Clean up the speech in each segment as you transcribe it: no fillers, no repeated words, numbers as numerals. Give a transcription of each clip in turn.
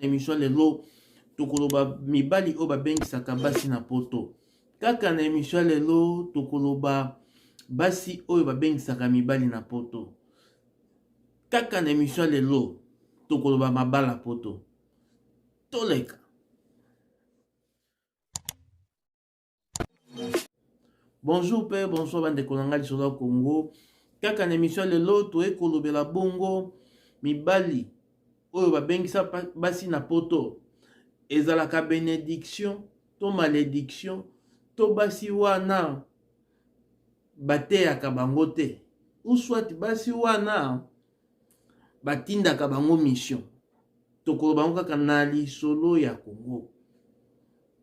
émission lelo tokoloba mibali o babengisaka basi na poto. Kaka na émission lelo tokoloba basi oyo babengisaka mibali na poto. Kaka na émission lelo tokoloba mabala poto. Toleka. Bonjour père, bonsoir bande konanga sur Congo. Kaka na émission lelo toekolobela bongo mibali oyo babengisa basi na poto. Ezalaka bénédiction to malédiction to basi wana bateyaka bango te, ou soit basi wana batindaka bango mission. Tokoloba bango kaka na lisolo ya Congo.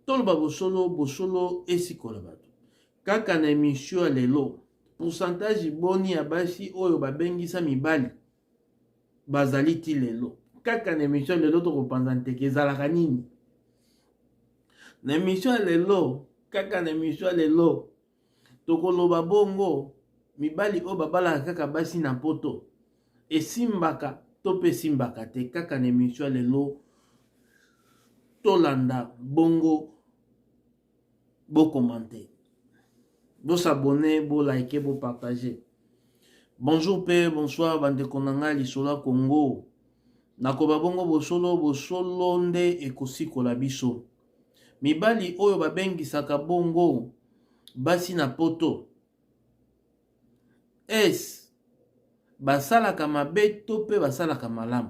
Toloba bosolo esikola bato. Kaka na émission ya lelo pourcentage boni ya basi oyo babengisa mibali bazali ti lelo. Kaka na émission lelo tokopanza nteke ezalaka nini? Na émission lelo, kaka na émission lelo tokoloba bongo mibali oyo babalaka kaka basi na poto esimbaka to pe simbaka te. Kaka na émission lelo tolanda bongo bo commenter, bo s'abonner, bo liker, bo partager. Bonjour père, bonsoir bande konanga lisola Congo. Nakoba bongo bosolo nde ekosikola biso. Mibali oyo babengisaka bongo basi na poto. Es basalaka mabe to pe basalaka malamu.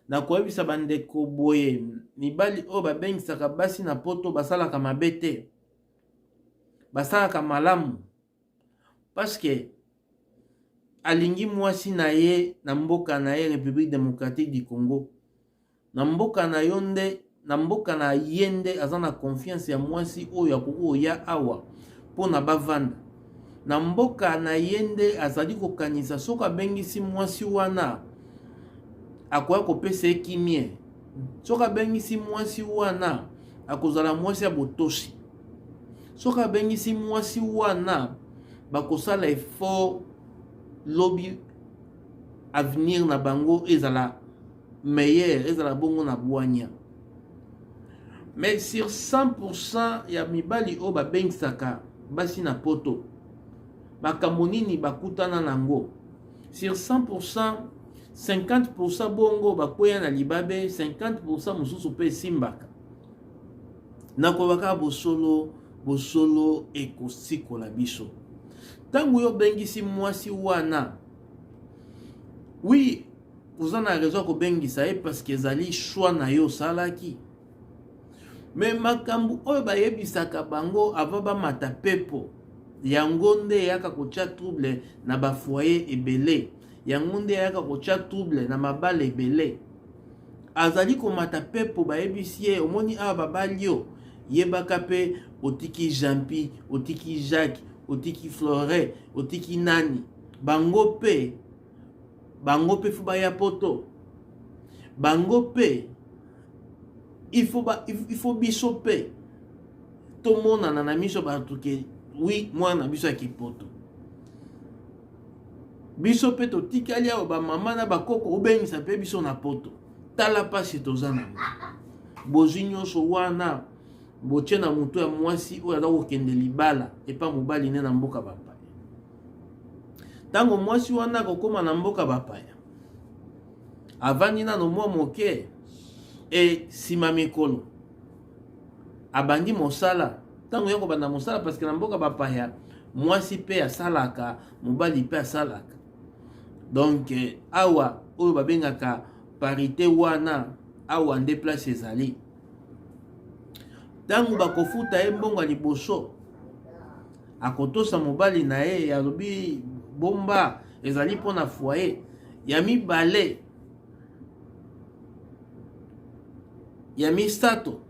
Nakoyebisa bandeko boye mibali oyo babengisaka basi na poto basalaka mabe te, basalaka malamu. Parce que alingi mwasi na ye na mboka na ye République démocratique du Congo. Na mboka na yonde, na mboka na yende azana confiance ya mwasi oyo akoya awa pona bavanda. Na mboka na yende azali kokanisa soka bengisi mwasi wana akoya kopesa ekimie. Soka bengisi mwasi wana akozala mwasi ya botoshi. Soka bengisi mwasi wana bakosala effort lobby avenir na bango ezala meilleur, ezala bongo na bwanya. Mais sur 100% ya mibali o babengisaka basi na poto makambo nini bakutana nango? Sur 100%, 50% bongo bakoya na libabe, 50% mususu pe simbaka. Nakobaka bosolo ekosikola biso. Tangu yo bengisi mwasi wana, oui, vous en avez raison ko bengisa ye parce que ezali choix na yo salaki. Mais makambu oyo bayebisaka bango ava bamata pepo, yango nde yaka kotia trouble na ba foyer ebele, yango nde yaka kotia trouble na mabala ebele. Azali komata pepo bayebisi ye, omoni awa babali yo yebaka pe otiki Jampi, otiki Jacques, otiki Flore, otiki nani, bango pe fuba ya poto, bango pe il faut biso pe to mona na miso batu ke oui moi na biso ya kipoto. Biso pe to tikali ya ba mama na bakoko obengisa pe biso na poto. Tala pasi tozana. Bozinyo so wana botie na mutu ya mwasi oyo aza kokende libala epa mobali ne na mboka bapaya. Tango mwasi wana kokoma na mboka bapaya avandi na no mwa moke e sima mikolo abandi mosala. Tango yako banda mosala parce que na mboka bapaya mwasi pe asalaka, mobali pe asalaka. Donc awa oyo babengaka parité wana awa nde place ezali. Tango bakofuta ye mbongo liboso akotosa mobali na ye alobi bomba ezali pona foyer ya mibale ya misato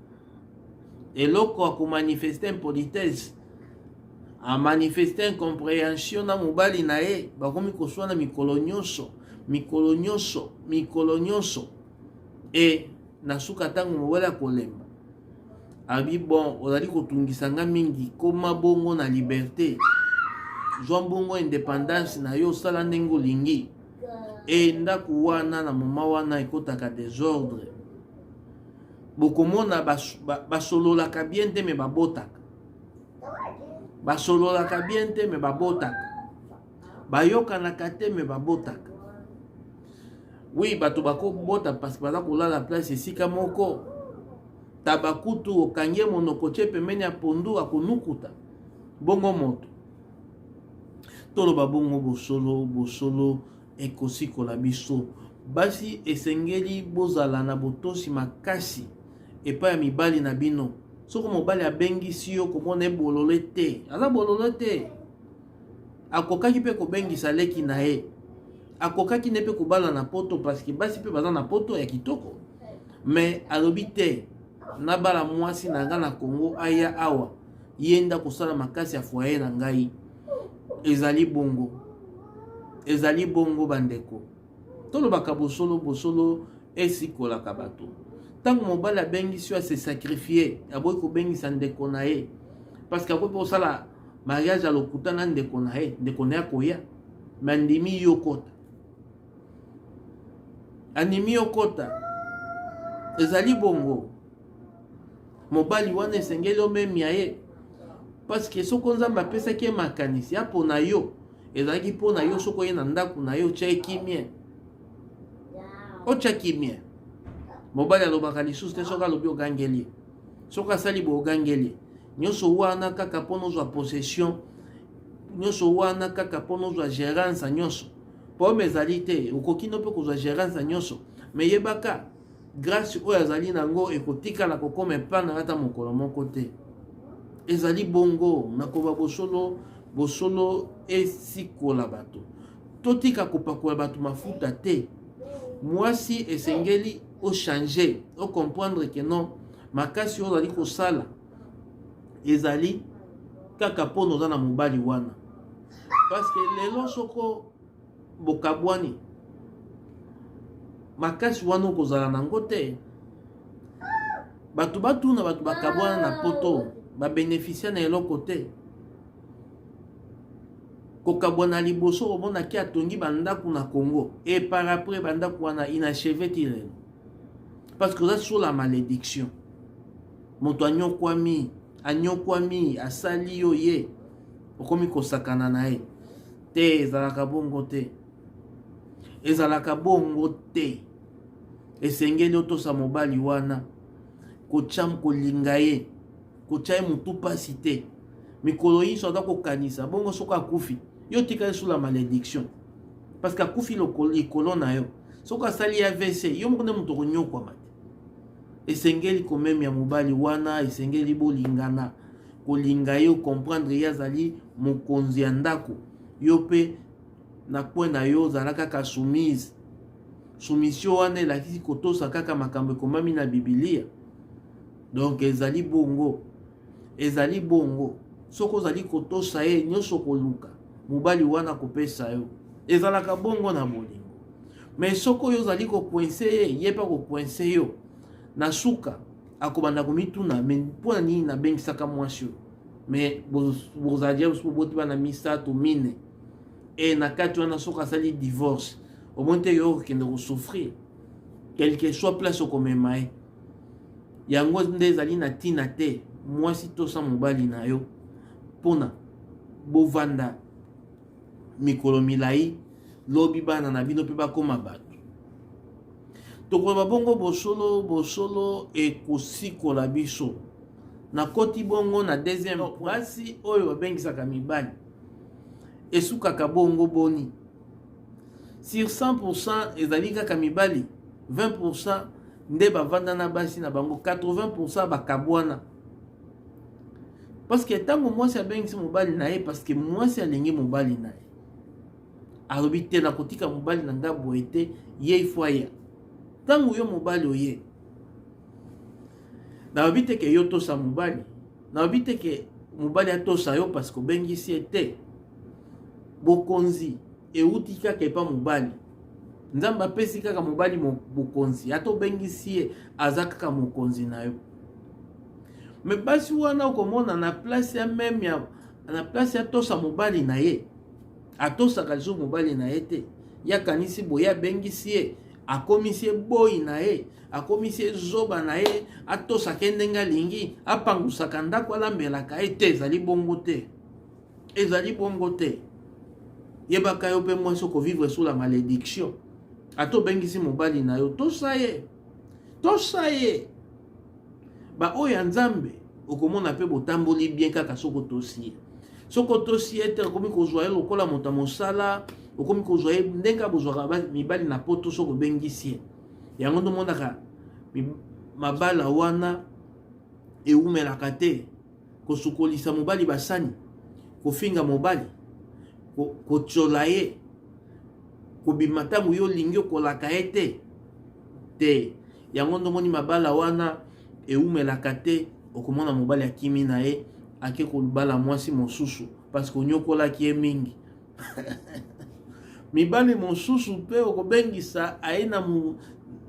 eloko akomanifeste impolitesse a manifeste incompréhension na mobali na ye bakomi koswana mikolo nyonso e nasuka tango mobali akolemba abi bon ozali kotungisanga mingi koma bongo na liberté zwa bongo indépendance na yo sala ndenge olingi e ndako wana na moma wana ekotaka désordre. Bokomona basololaka bien te me babotaka. Basololaka bien te me babotaka. Bayokanaka te me babotaka. Oui, bato bako bota parce que baza kolala place esika moko. Tabakutu okangie monoko tie pembeni ya pondu akonukuta. Bongo moto. Toloba bongo bosolo ekosikola biso. Basi esengeli bozala na botosi makasi epa ya mibali na bino. Soko mobali abengisi yo komona ebolole te. Aza bolole te. Akokaki pe kobengisa leki na ye. Akokaki ne pe kobala na poto parce que basi pe baza na poto ya kitoko. Mais alobi te na bala mwasi na nga na Congo aya awa yenda kosala makasi ya foyer na ngai. Ezali bongo. Ezali bongo bandeko. Tolobaka bosolo esikolaka bato. Tango mobali abengisi yo se sacrifier, aboyi kobengisa ndeko na ye. Parce que akoki kosala mariage à lokuta na ndeko na ye, ndeko na ye koya. Mandimi yo kota. Animi yo kota. Ezali bongo. Mobali wana esengeli omemia ye. Parce que soko nzambe apesaki ye makanisi ya mpo na yo. Ezalaki mpo na yo soko ye na ndako na yo tia kimia. Otia kimia. Mobali alobaka lisusu te soki alobi ogangeli. Soki asali bo ogangeli. Nyonso wana kaka mpo nozwa possession. Nyonso wana kaka mpo nozwa gérance nyonso. Pome ezali te. Okoki no mpe kozwa gérance nyonso. Me yebaka grâce oyo azali nango ekotikala kokoma epana ata mokolo moko te. Ezali bongo nakoba bosolo esikola bato. Totika kopakola bato mafuta te. Mwasi esengeli o changer, o comprendre que non makasi oyo ozali kosala ezali kaka mpo noza na mobali wana. Parce que lelo soko bokabwani makasi wana okozala nango te. Bato batuna bato bakabwana na poto babénéficia na eloko te. Kokabwana liboso omona ki atongi bandako na Congo et par après bandako wana inachevé ti lelo. Parce que oza sur la malédiction. Moto anyokwami asali yo ye okomi kosakana na ye te. Ezalaka bongo te. Ezalaka bongo te. Esengeli otosa mobali wana kocham kolinga ye kotia ye mutu pasi te. Mikolo yiso aza kokanisa bongo soko akufi yo tikali sur la malédiction. Parce que akufi likolo na yo soko asali ya AVC yo moko nde moto konyokwama te. Esengeli komemi ya mobali wana esengeli bolingana kolinga yo comprendre ye azali mokonzi ya ndako yo pe na point na yo ozala kaka soumise. Soumission wana elakisi kotosa kaka makambo ekomami na Biblia. Donc ezali bongo. Ezali bongo. Soko ozali kotosa ye nyonso koluka mobali wana kopesa yo. Ezalaka bongo na bolingo. Mais soko yo ozali kopoinse ye yepa kopoinse yo na suka akobanda komituna mais mpona nini nabengisaka mwasi yo. Mais bozali boti bana misato mine. Et na kati wana soko asali divorce au moins te yo okende kosouffrir quel que soit place okomema ye. Yango nde ezali na tina te mwasi tosa mobali na yo mpona bovanda mikolo milai lobi bana na bino mpe bakoma bato. Tokoloba bongo bosolo ekosikola biso. Nakoti bongo na deuxième basi oyo babengisaka mibali esukaka bongo boni. Sur 100% ezali kaka mibali 20% nde bavanda na basi na bango 80% bakabwana. Parce que tango mwasi abengisi mobali na ye parce que mwasi alingi mobali na ye alobi te nakotika mobali na nga boye te ye ifo aya. Tango yo mobali oye naobi te ke yo tosa mobali, naobi te ke mobali atosa yo parce que obengisi ye te. Bokonzi euti kaka epa mobali. Nzambe apesi kaka mobali bokonzi ata obengisi ye aza kaka mokonzi na yo. Me basi wana okomona na place ya meme na place ya tosa mobali na ye atosaka liso mobali na ye te. ya kanisi boya bengisi ye akomisi ye boyi na ye akomisi ye zoba na ye atosaka ndenge alingi apangusaka ndako alambelaka ye te ezali bongo te ezali bongo te yebaka yo mpe mwasi okovivre sous la malédiction ato bengisi mobali na yo tosa ye ba oyo ya nzambe okomona mpe botamboli bien kaka soko tosi ye te okomi kozwa ye lokola moto ya mosala okomi kozwa ye ndenge abozwaka mibali na poto soko bengisi ye yango tomonaka mabala wana ewumelaka te kosukolisa mobali basani kofinga mobali kotyola ye kobima ntango yo olingi okolaka ye te yango ndomoni mabala wana ewumelaka te okomona mobali akimi na ye ake kobala mwasi mosusu parce que onyokolaki ye mingi mibali mosusu mpe okobengisa aye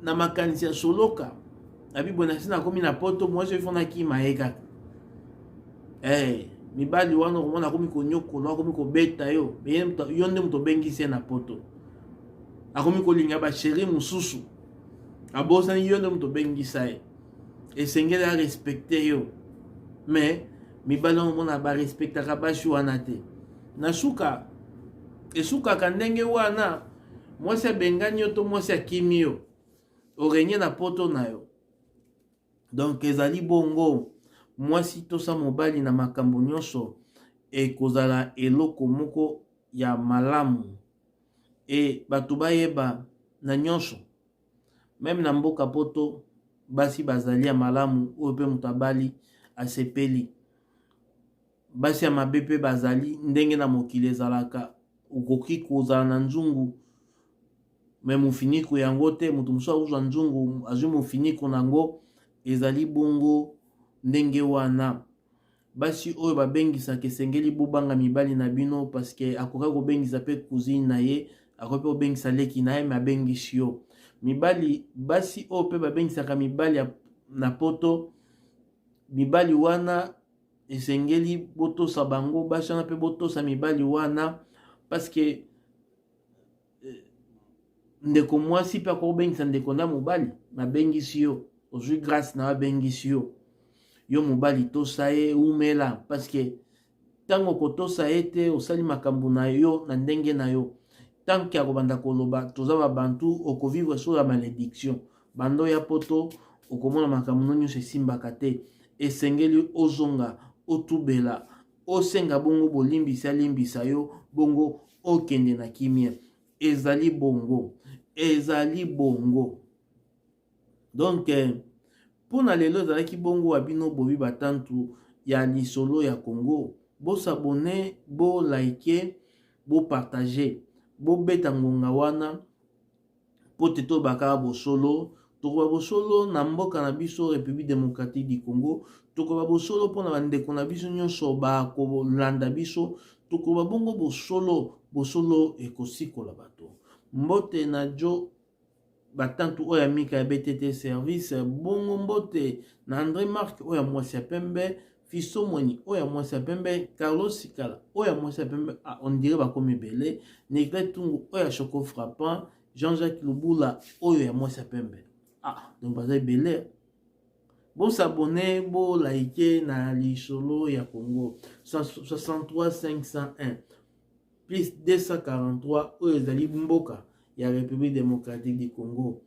na makanisi ya soloka abibona sina akomi na poto mwasi efona kima ye kaka mibali wana okomona akomi konyokola akomi kobeta yo yo nde moto obengisi ye na poto akomi kolinga basheri mosusu abosani yo nde moto obengisa ye esengeli arespecte yo me mibali wana omona barespectaka basi wana te na suka esukaka ndenge wana mwasi abengani yo to mwasi akimi yo orenye na poto na yo donc ezali bongo mwasi tosa mobali na makambo nyonso ekozala eloko moko ya malamu bato bayeba na nyonso meme na mboka poto basi bazali ya malamu oyo mpe moto abali asepeli basi ya mabe mpe bazali ndenge na mokili ezalaka okoki kozala na nzungu me mofiniko yango te moto mosusu akozwa nzungu azwi mofiniko nango ezali bongo ndenge wana basi oyo babengisaka esengeli bobanga mibali na bino parceke akoka kobengisa mpe cousine na ye akoki mpe kobengisa leki na ye me abengisi yo mibali basi oyo mpe babengisaka mibali na poto mibali wana esengeli botosa bango basi wana mpe botosa mibali wana parceke ndeko mwasi mpe akobengisa ndeko na mobali nabengisi yo ozwi grâce na abengisi yo mobali tosa ye umela parceke ntango kotosa ye te osali makambo na yo na ndenge na yo tanke akobanda koloba toza babantu okovivre sur la malédiction bando ya poto okomona makambo nyonso esimbaka te esengeli ozonga otubela osenga bongo bolimbisa limbisa yo bongo okende na kimia ezali bongo donc mpona lelo ezalaki bongo abino bobi batantu ya lisolo ya Congo bosabone bolike bopartage bobeta ngonga wana po te tobaka bosolo tokoba bosolo na mboka na biso République démocratique du Congo tokoba bosolo mpona bandeko na biso nyonso bakolanda biso tokoba bongo bosolo ekosikola bato mbote na jo batantu oya mika ya BTT service bongo mbote na André Marc oya mwasi ya pembe Fiso Mweni oya mwasi ya pembe Carlos Sikala oya mwasi ya pembe on dirait bakomi belé Negret Tungu oya Choco Frappant Jean-Jacques Lubula oyo ya mwasi ya pembe donc bazali belé bon s'abonner bon liker na lisolo ya Congo 63 501 plus 243 oyo ezali mboka ya République démocratique du Congo